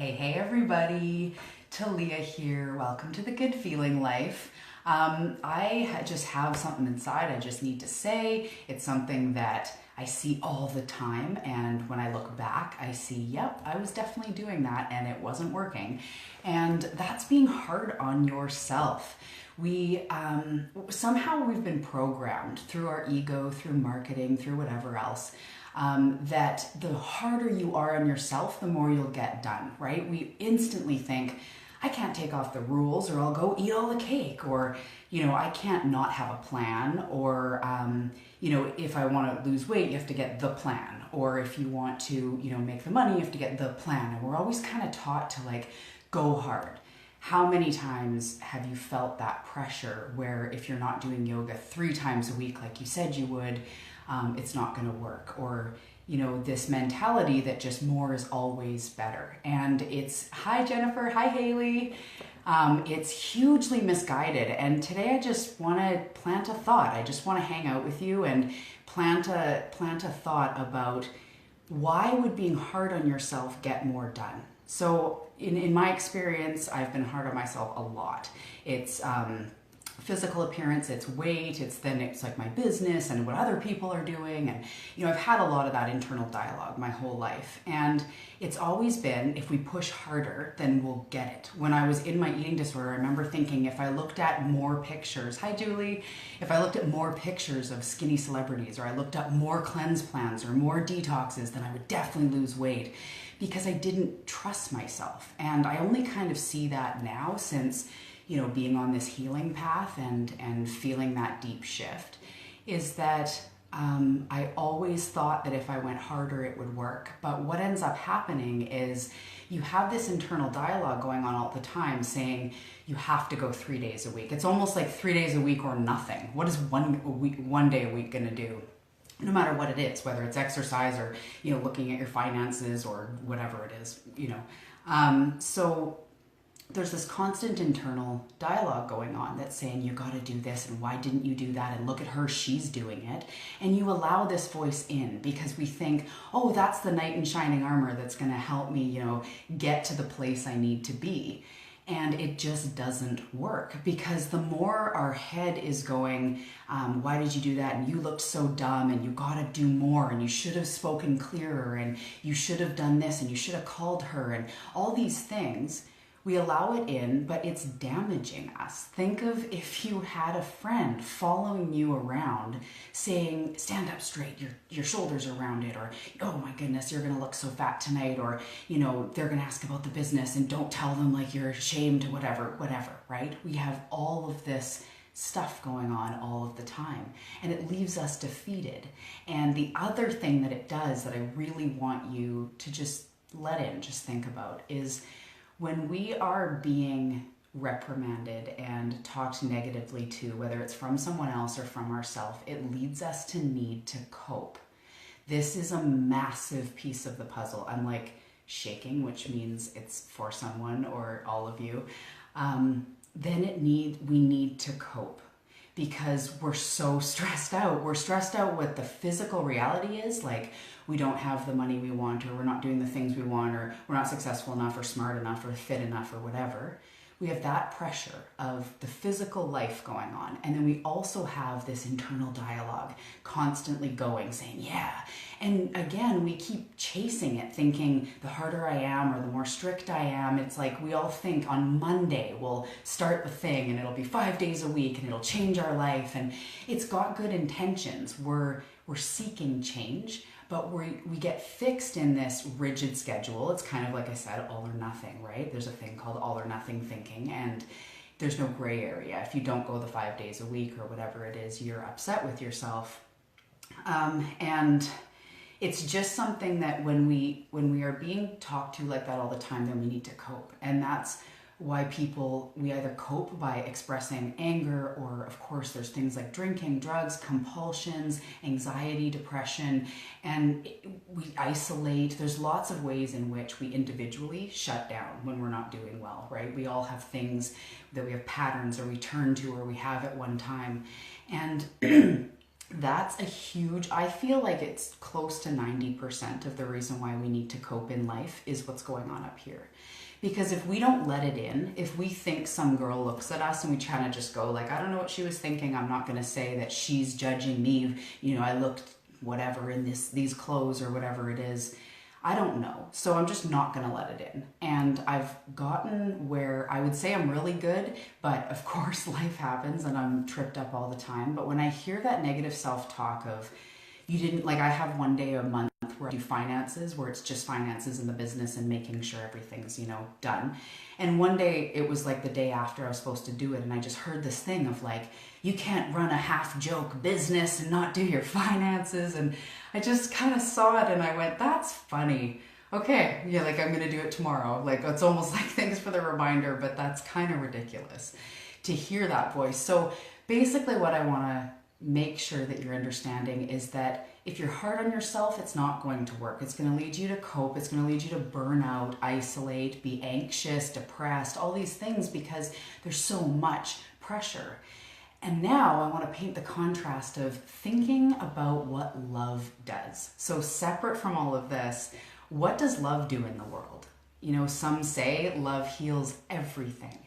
Hey everybody, Talia here. Welcome to the Good Feeling Life. I just have something inside I just need to say. It's something that I see all the time, and when I look back, I see, yep, I was definitely doing that and it wasn't working. And that's being hard on yourself. We somehow we've been programmed through our ego, through marketing, through whatever else, that the harder you are on yourself, the more you'll get done, right? We instantly think, I can't take off the rules or I'll go eat all the cake, or, I can't not have a plan, or, if I want to lose weight, you have to get the plan, or if you want to, make the money, you have to get the plan. And we're always kind of taught to go hard. How many times have you felt that pressure where if you're not doing yoga 3 times a week like you said you would, it's not going to work? Or, this mentality that just more is always better. And it's, hi Jennifer, hi Haley. It's hugely misguided. And today I just want to plant a thought. I just want to hang out with you and plant a thought about why would being hard on yourself get more done? So in my experience, I've been hard on myself a lot. It's physical appearance, it's weight, it's like my business and what other people are doing. And, I've had a lot of that internal dialogue my whole life. And it's always been, if we push harder, then we'll get it. When I was in my eating disorder, I remember thinking if I looked at more pictures, hi Julie, if I looked at more pictures of skinny celebrities, or I looked up more cleanse plans or more detoxes, then I would definitely lose weight, because I didn't trust myself. And I only kind of see that now since, being on this healing path and feeling that deep shift, is that I always thought that if I went harder, it would work. But what ends up happening is you have this internal dialogue going on all the time saying you have to go 3 days a week. It's almost like 3 days a week or nothing. What is one day a week going to do? No matter what it is, whether it's exercise or, looking at your finances or whatever it is, So there's this constant internal dialogue going on that's saying you got to do this, and why didn't you do that, and look at her, she's doing it. And you allow this voice in because we think, oh, that's the knight in shining armor that's going to help me, get to the place I need to be. And it just doesn't work, because the more our head is going, why did you do that? And you looked so dumb, and you got to do more, and you should have spoken clearer, and you should have done this, and you should have called her, and all these things. We allow it in, but it's damaging us. Think of if you had a friend following you around saying, stand up straight, your shoulders are rounded, or, oh my goodness, you're going to look so fat tonight, or, they're going to ask about the business and don't tell them like you're ashamed, whatever, right? We have all of this stuff going on all of the time, and it leaves us defeated. And the other thing that it does that I really want you to just let in, just think about, is when we are being reprimanded and talked negatively to, whether it's from someone else or from ourselves, it leads us to need to cope. This is a massive piece of the puzzle. I'm like shaking, which means it's for someone or all of you. We need to cope, because we're so stressed out. We're stressed out what the physical reality is, like we don't have the money we want, or we're not doing the things we want, or we're not successful enough or smart enough or fit enough or whatever. We have that pressure of the physical life going on. And then we also have this internal dialogue constantly going, saying, yeah. And again, we keep chasing it, thinking the harder I am or the more strict I am, it's like we all think on Monday we'll start the thing and it'll be 5 days a week and it'll change our life. And it's got good intentions. We're seeking change, but we get fixed in this rigid schedule. It's kind of like I said, all or nothing, right? There's a thing called all or nothing thinking, and there's no gray area. If you don't go the 5 days a week or whatever it is, you're upset with yourself. And it's just something that when we are being talked to like that all the time, then we need to cope. And that's why we either cope by expressing anger, or of course there's things like drinking, drugs, compulsions, anxiety, depression, and we isolate. There's lots of ways in which we individually shut down when we're not doing well, right? We all have things that we have patterns or we turn to or we have at one time. And That's a huge, I feel like it's close to 90% of the reason why we need to cope in life is what's going on up here. Because if we don't let it in, if we think some girl looks at us and we try to just go like, I don't know what she was thinking, I'm not going to say that she's judging me, you know, I looked whatever in these clothes or whatever it is. I don't know. So I'm just not going to let it in. And I've gotten where I would say I'm really good, but of course life happens and I'm tripped up all the time. But when I hear that negative self-talk of, you didn't, like I have one day a month where I do finances, where it's just finances in the business and making sure everything's, you know, done. And one day it was like the day after I was supposed to do it, and I just heard this thing of like, you can't run a half joke business and not do your finances. And I just kind of saw it and I went, that's funny. Okay, yeah, like I'm gonna do it tomorrow. Like it's almost like thanks for the reminder, but that's kind of ridiculous to hear that voice. So basically what I wanna make sure that you're understanding is that if you're hard on yourself, it's not going to work. It's going to lead you to cope. It's going to lead you to burn out, isolate, be anxious, depressed, all these things because there's so much pressure. And now I want to paint the contrast of thinking about what love does. So separate from all of this, what does love do in the world? You know, some say love heals everything.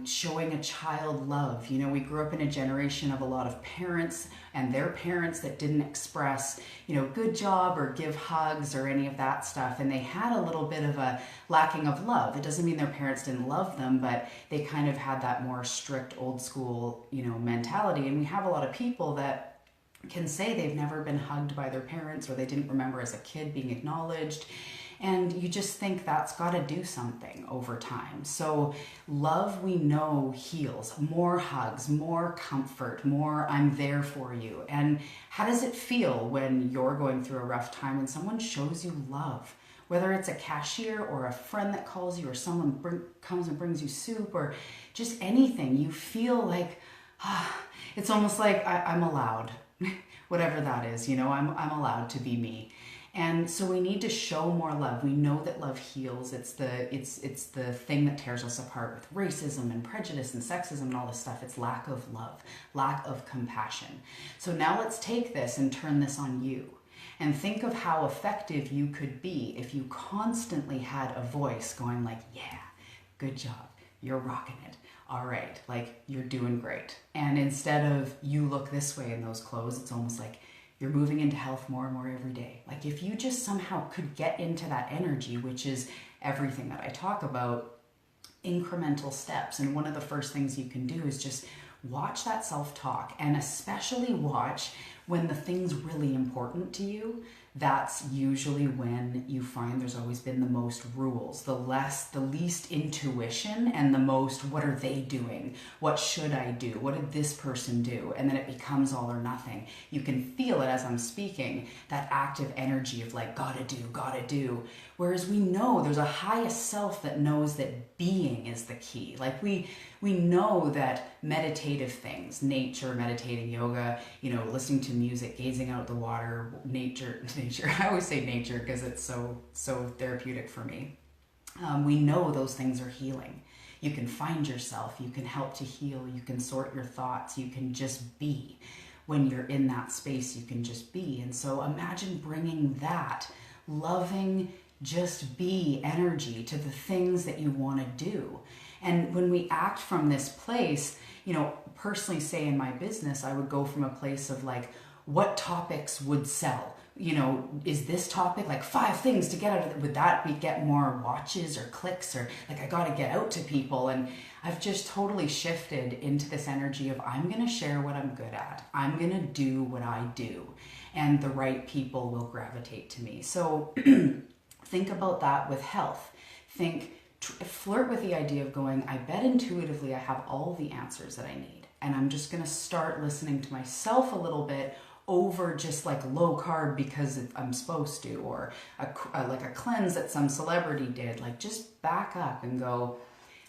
Showing a child love. You know, we grew up in a generation of a lot of parents and their parents that didn't express, you know, good job or give hugs or any of that stuff. And they had a little bit of a lacking of love. It doesn't mean their parents didn't love them, but they kind of had that more strict old school, you know, mentality. And we have a lot of people that can say they've never been hugged by their parents or they didn't remember as a kid being acknowledged. And you just think that's got to do something over time. So love, we know, heals. More hugs, more comfort, more I'm there for you. And how does it feel when you're going through a rough time when someone shows you love? Whether it's a cashier or a friend that calls you or someone comes and brings you soup or just anything, you feel like, it's almost like I'm allowed, whatever that is, you know, I'm allowed to be me. And so we need to show more love. We know that love heals. It's the thing that tears us apart with racism and prejudice and sexism and all this stuff. It's lack of love, lack of compassion. So now let's take this and turn this on you. And think of how effective you could be if you constantly had a voice going like, yeah, good job, you're rocking it. All right, like you're doing great. And instead of you look this way in those clothes, it's almost like, you're moving into health more and more every day. Like if you just somehow could get into that energy, which is everything that I talk about, incremental steps. And one of the first things you can do is just watch that self-talk and especially watch when the thing's really important to you. That's usually when you find there's always been the most rules, the least intuition, and the most, what are they doing? What should I do? What did this person do? And then it becomes all or nothing. You can feel it as I'm speaking, that active energy of like, gotta do. Whereas we know there's a highest self that knows that being is the key. Like we know that meditative things, nature, meditating, yoga, you know, listening to music, gazing out at the water, nature. I always say nature because it's so therapeutic for me. We know those things are healing. You can find yourself, you can help to heal, you can sort your thoughts, you can just be. When you're in that space, you can just be. And so imagine bringing that loving, just be energy to the things that you want to do. And when we act from this place, you know, personally say in my business, I would go from a place of like, what topics would sell? You know, is this topic like 5 things to get out of it? Would that be get more watches or clicks or like I got to get out to people? And I've just totally shifted into this energy of I'm going to share what I'm good at. I'm going to do what I do and the right people will gravitate to me. So think about that with health. Flirt with the idea of going, I bet intuitively I have all the answers that I need. And I'm just going to start listening to myself a little bit over just like low carb because I'm supposed to, or like a cleanse that some celebrity did. Like just back up and go,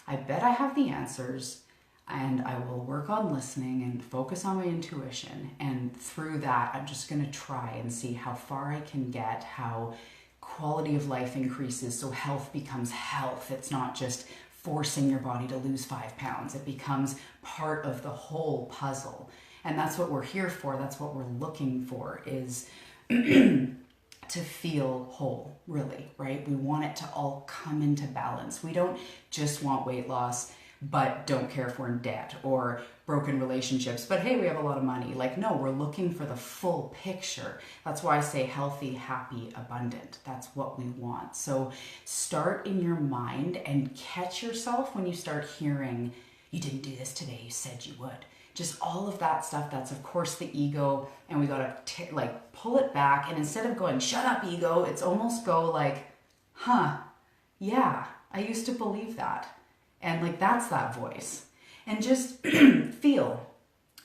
I bet I have the answers and I will work on listening and focus on my intuition. And through that, I'm just going to try and see how far I can get, how quality of life increases so health becomes health. It's not just forcing your body to lose 5 pounds. It becomes part of the whole puzzle. And that's what we're here for. That's what we're looking for, is to feel whole, really, right? We want it to all come into balance. We don't just want weight loss, but don't care if we're in debt, or broken relationships, but hey, we have a lot of money. Like, no, we're looking for the full picture. That's why I say healthy, happy, abundant. That's what we want. So start in your mind and catch yourself when you start hearing, you didn't do this today, you said you would. Just all of that stuff, that's of course the ego, and we gotta like pull it back, and instead of going, shut up ego, it's almost go like, huh, yeah, I used to believe that. And like, that's that voice. And just feel,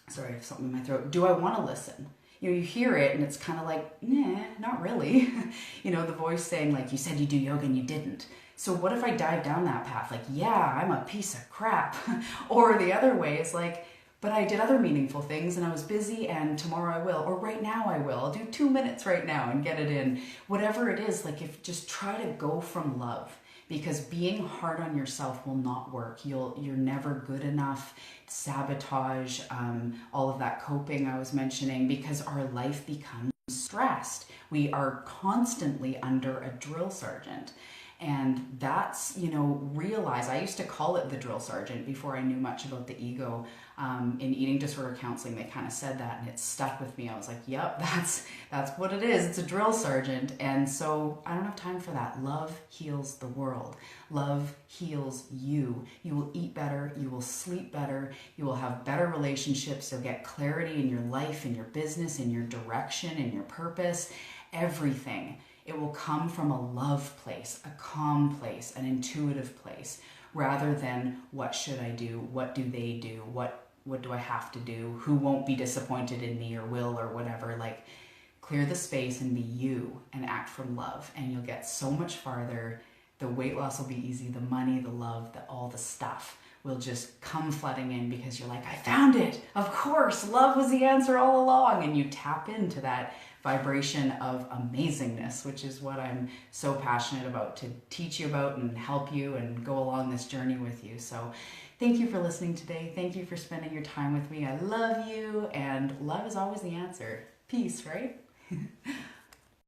sorry, I have something in my throat. Do I want to listen? You know, you hear it and it's kind of like, nah, not really. You know, the voice saying like, you said you do yoga and you didn't. So what if I dive down that path? Like, yeah, I'm a piece of crap. Or the other way is like, but I did other meaningful things and I was busy, and tomorrow I will, or right now I will. I'll do 2 minutes right now and get it in. Whatever it is, like, if just try to go from love. Because being hard on yourself will not work. You're never good enough. Sabotage, all of that coping I was mentioning, because our life becomes stressed. We are constantly under a drill sergeant. And that's, you know, realize, I used to call it the drill sergeant before I knew much about the ego. In eating disorder counseling, they kind of said that, and it stuck with me. I was like, yep, that's what it is. It's a drill sergeant. And so I don't have time for that. Love heals the world. Love heals you. You will eat better. You will sleep better. You will have better relationships. You'll get clarity in your life, in your business, in your direction, in your purpose, everything. It will come from a love place, a calm place, an intuitive place, rather than what should I do? What do they do? What do I have to do? Who won't be disappointed in me or will or whatever? Like, clear the space and be you and act from love, and you'll get so much farther. The weight loss will be easy. The money, the love, all the stuff will just come flooding in, because you're like, I found it. Of course, love was the answer all along. And you tap into that vibration of amazingness, which is what I'm so passionate about to teach you about and help you and go along this journey with you. So thank you for listening today. Thank you for spending your time with me. I love you, and love is always the answer. Peace, right?